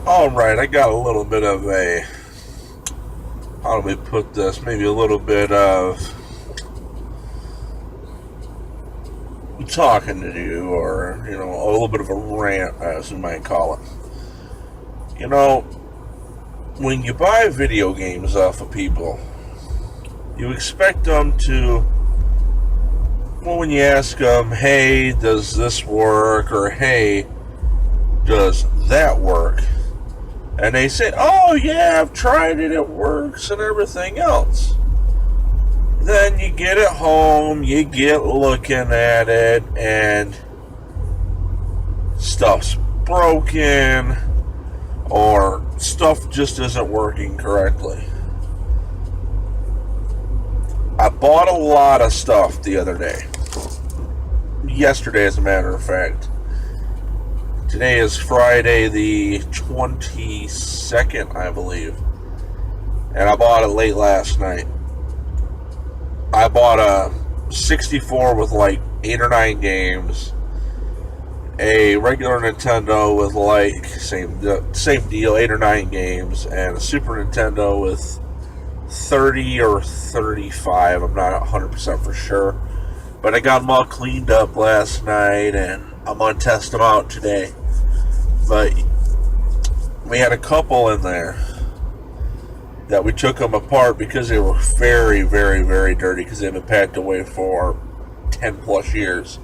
Alright, I got a little bit of a, how do we put this, maybe a little bit of talking to do, or, a little bit of a rant, as you might call it. When you buy video games off of people, you expect them to, well, when you ask them, hey, does this work, or hey, does that work? And they say, oh yeah, I've tried it, it works, and everything else. Then you get it home, you get looking at it, and stuff's broken, or stuff just isn't working correctly. I bought a lot of stuff the other day. Yesterday, as a matter of fact. Today is Friday the 22nd, I believe. And I bought it late last night. I bought a 64 with like 8 or 9 games. A regular Nintendo with like, same deal, 8 or 9 games. And a Super Nintendo with 30 or 35. I'm not 100% for sure. But I got them all cleaned up last night, and I'm going to test them out today. But we had a couple in there that we took them apart because they were very, very, very dirty, because they've been packed away for 10 plus years.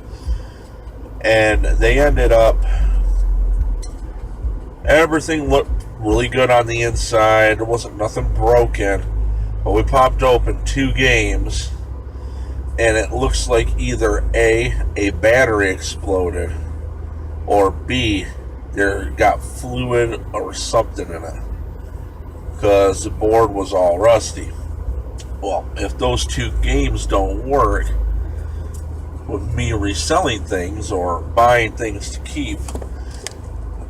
And they ended up, everything looked really good on the inside. There wasn't nothing broken. But we popped open 2 games, and it looks like either A battery exploded, or B, there got fluid or something in it, because the board was all rusty. Well, if those 2 games don't work, with me reselling things or buying things to keep,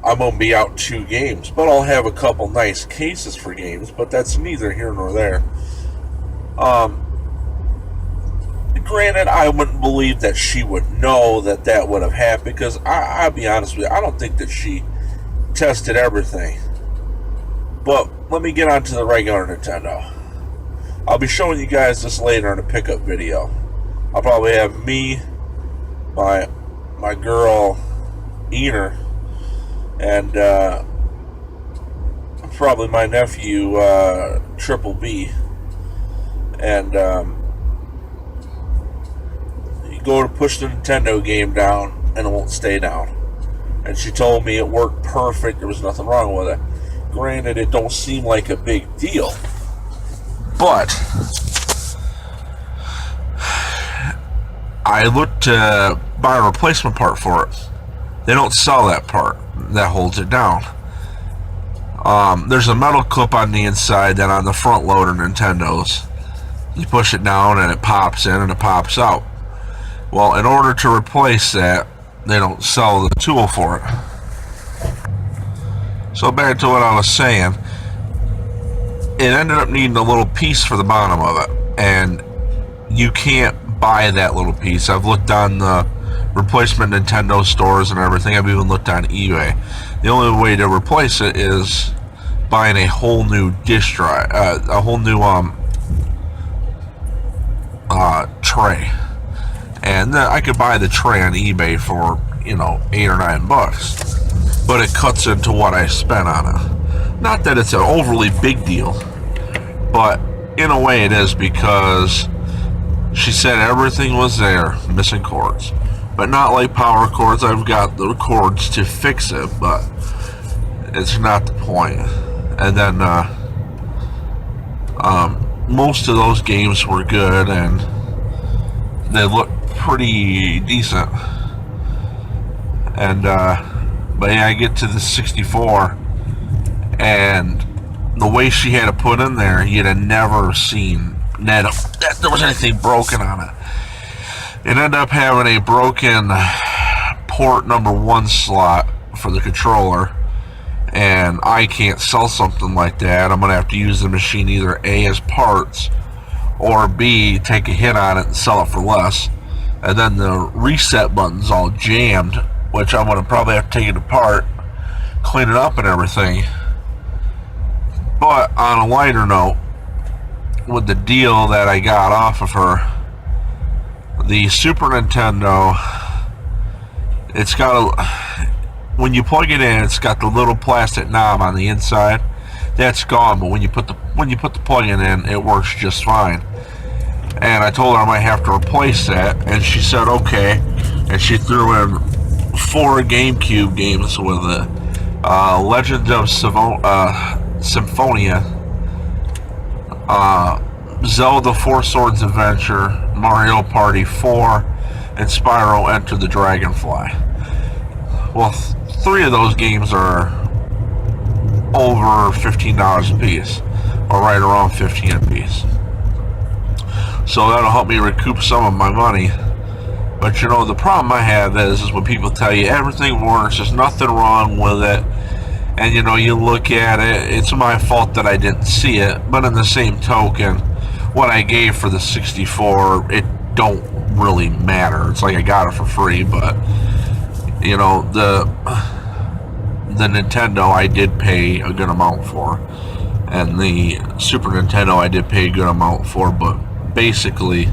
I'm going to be out 2 games. But I'll have a couple nice cases for games, but that's neither here nor there. Granted, I wouldn't believe that she would know that that would have happened, because I'll be honest with you, I don't think that she tested everything. But let me get on to the regular Nintendo. I'll be showing you guys this later in a pickup video. I'll probably have me, my girl Ener, and probably my nephew Triple B, and you go to push the Nintendo game down and it won't stay down. And she told me it worked perfect, there was nothing wrong with it. Granted, it don't seem like a big deal, but I looked to buy a replacement part for it. They don't sell that part that holds it down. There's a metal clip on the inside that on the front loader Nintendos, you push it down and it pops in and it pops out. Well, in order to replace that, they don't sell the tool for it. So back to what I was saying, it ended up needing a little piece for the bottom of it, and you can't buy that little piece. I've looked on the replacement Nintendo stores and everything. I've even looked on eBay. The only way to replace it is buying a whole new disk drive, a whole new tray. And I could buy the tray on eBay for, $8 or $9, but it cuts into what I spent on it. Not that it's an overly big deal, but in a way it is, because she said everything was there, missing cords, but not like power cords. I've got the cords to fix it, but it's not the point. And then most of those games were good, and they looked pretty decent. And but yeah, I get to the 64, and the way she had it put in there, you'd have never seen that there was anything broken on it. It ended up having a broken port number 1 slot for the controller, and I can't sell something like that. I'm gonna have to use the machine either A as parts, or B, take a hit on it and sell it for less. And then the reset button's all jammed, which I'm gonna probably have to take it apart, clean it up and everything. But on a lighter note, with the deal that I got off of her, the Super Nintendo, it's got a, when you plug it in, it's got the little plastic knob on the inside. That's gone, but when you put the plug-in in, it works just fine. And I told her I might have to replace that, and she said okay. And she threw in 4 GameCube games with it: Legend of Symphonia, Zelda 4 Swords Adventure, Mario Party 4, and Spyro Enter the Dragonfly. Well, 3 of those games are over $15 a piece, or right around $15 a piece. So that'll help me recoup some of my money. But you know, the problem I have is when people tell you everything works, there's nothing wrong with it, and you know, you look at it, it's my fault that I didn't see it. But in the same token, what I gave for the 64, it don't really matter. It's like I got it for free. But you know, the Nintendo I did pay a good amount for, and the Super Nintendo I did pay a good amount for. But basically,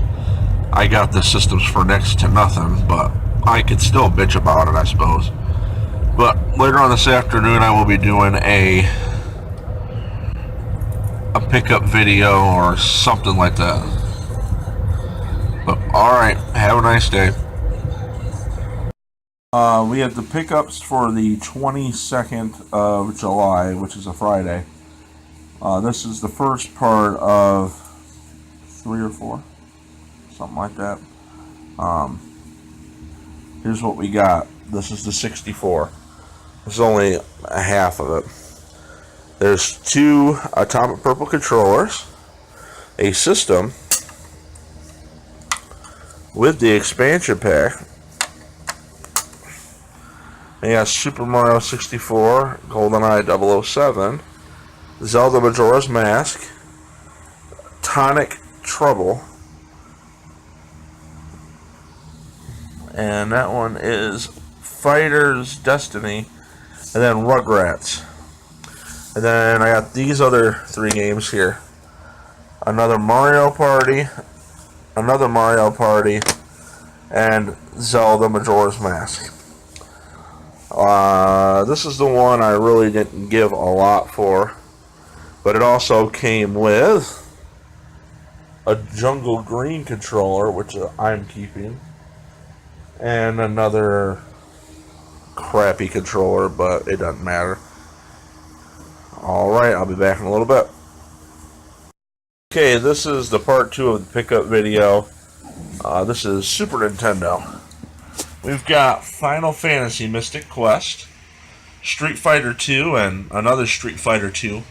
I got the systems for next to nothing, but I could still bitch about it, I suppose. But later on this afternoon, I will be doing a pickup video or something like that. But alright, have a nice day. We have the pickups for the 22nd of July, which is a Friday. This is the first part of 3 or 4, something like that. Here's what we got. This is the 64. This is only a half of it. There's 2 Atomic Purple controllers, a system with the expansion pack. And yeah, Super Mario 64, GoldenEye 007, Zelda Majora's Mask, Tonic Trouble, and that one is Fighter's Destiny, and then Rugrats. And then I got these other 3 games here: another Mario Party, and Zelda Majora's Mask. This is the one I really didn't give a lot for, but it also came with a Jungle Green controller, which I'm keeping, and another crappy controller, but it doesn't matter. Alright, I'll be back in a little bit. Okay, this is the part 2 of the pickup video. This is Super Nintendo. We've got Final Fantasy Mystic Quest, Street Fighter 2 and another Street Fighter 2,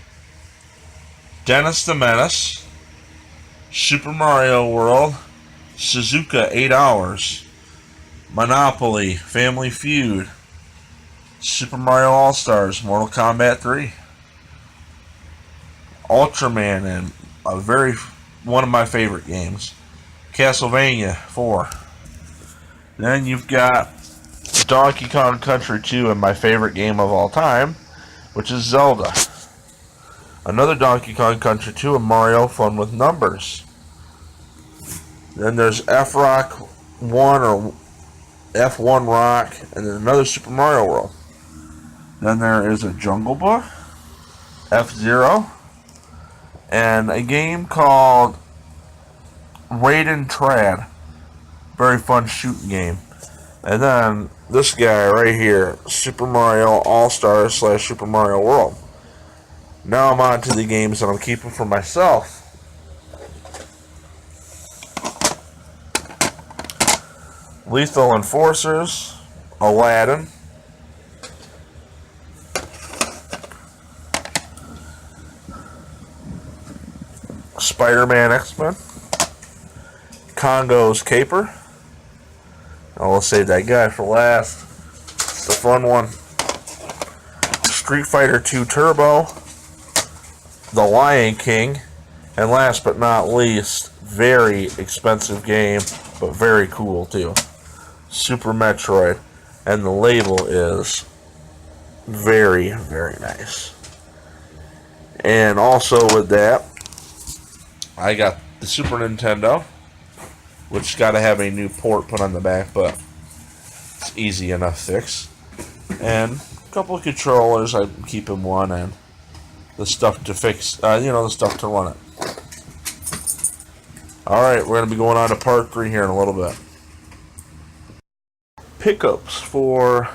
Dennis the Menace, Super Mario World, Suzuka 8 Hours, Monopoly, Family Feud, Super Mario All-Stars, Mortal Kombat 3, Ultraman, and one of my favorite games, Castlevania 4. Then you've got Donkey Kong Country 2 and my favorite game of all time, which is Zelda. Another Donkey Kong Country 2 and Mario Fun with Numbers. Then there's F-Rock 1 or F1 Rock, and then another Super Mario World. Then there is a Jungle Book, F-Zero, and a game called Raiden Trad. Very fun shooting game. And then this guy right here, Super Mario All-Stars / Super Mario World. Now I'm on to the games that I'm keeping for myself. Lethal Enforcers, Aladdin, Spider-Man X-Men, Congo's Caper. I'll save that guy for last. It's the fun one. Street Fighter 2 Turbo, The Lion King, and last but not least, very expensive game, but very cool too, Super Metroid. And the label is very, very nice. And also with that, I got the Super Nintendo, which got to have a new port put on the back, but it's easy enough fix. And a couple of controllers, I'm keeping one, and the stuff to fix, the stuff to run it. Alright, we're going to be going on to part 3 here in a little bit. Pickups for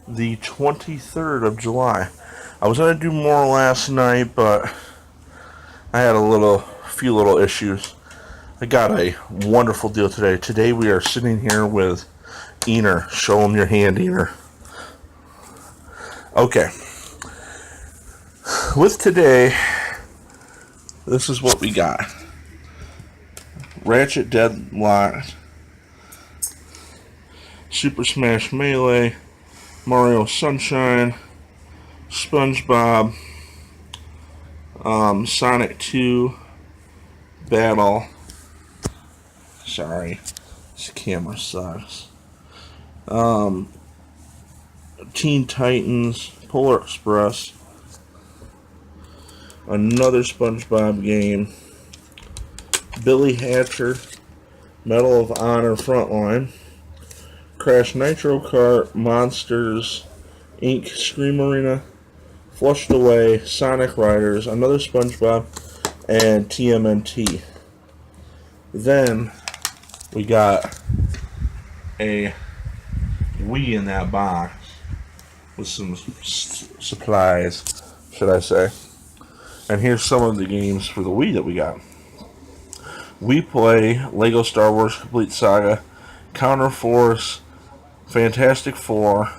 the 23rd of July. I was going to do more last night, but I had a few little issues. I got a wonderful deal today. Today we are sitting here with Ener. Show them your hand, Ener. Okay. With today, this is what we got. Ratchet Deadlock, Super Smash Melee, Mario Sunshine, SpongeBob, Sonic 2, Battle. Sorry, this camera sucks. Teen Titans, Polar Express, another SpongeBob game, Billy Hatcher, Medal of Honor Frontline, Crash Nitro Kart, Monsters, Inc. Scream Arena, Flushed Away, Sonic Riders, another SpongeBob, and TMNT. Then we got a Wii in that box with some supplies, should I say. And here's some of the games for the Wii that we got. We play Lego Star Wars Complete Saga, Counter Force, Fantastic Four,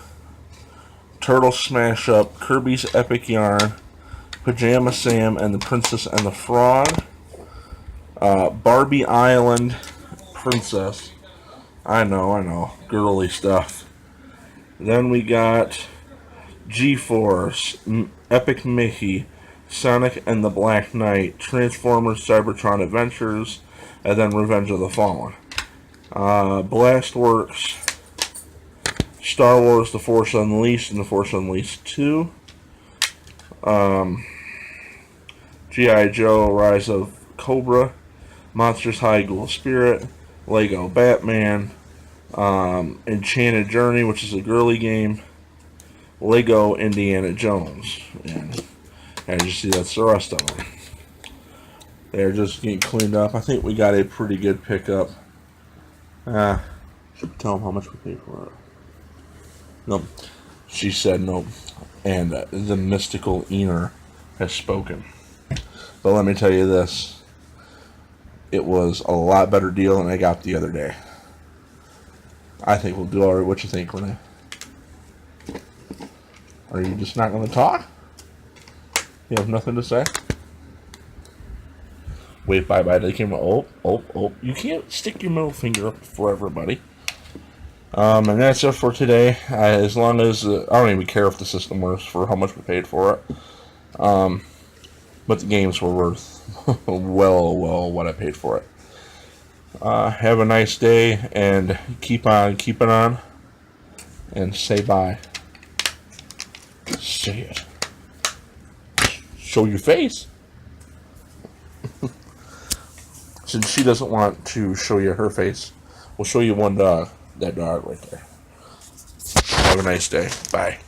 Turtle Smash Up, Kirby's Epic Yarn, Pajama Sam and the Princess and the Frog, Barbie Island Princess. I know, girly stuff. Then we got G-Force, Epic Mickey, Sonic and the Black Knight, Transformers Cybertron Adventures, and then Revenge of the Fallen. Blastworks, Star Wars The Force Unleashed and The Force Unleashed 2, G.I. Joe Rise of Cobra, Monsters High Ghoul Spirit, Lego Batman, Enchanted Journey, which is a girly game, Lego Indiana Jones, and as you see, that's the rest of them. They're just getting cleaned up. I think we got a pretty good pickup. Should tell them how much we paid for it. Nope. She said nope. And the mystical Ener has spoken. But let me tell you this. It was a lot better deal than I got the other day. I think we'll do alright. What you think, Renee? Are you just not going to talk? You have nothing to say? Wave bye-bye to the camera. Oh. You can't stick your middle finger up for everybody. And that's it for today. As long as... I don't even care if the system works for how much we paid for it. But the games were worth well what I paid for it. Have a nice day, and keep on keeping on. And say bye. Say it. Show your face. Since she doesn't want to show you her face, we'll show you one dog. That dog right there. Have a nice day. Bye.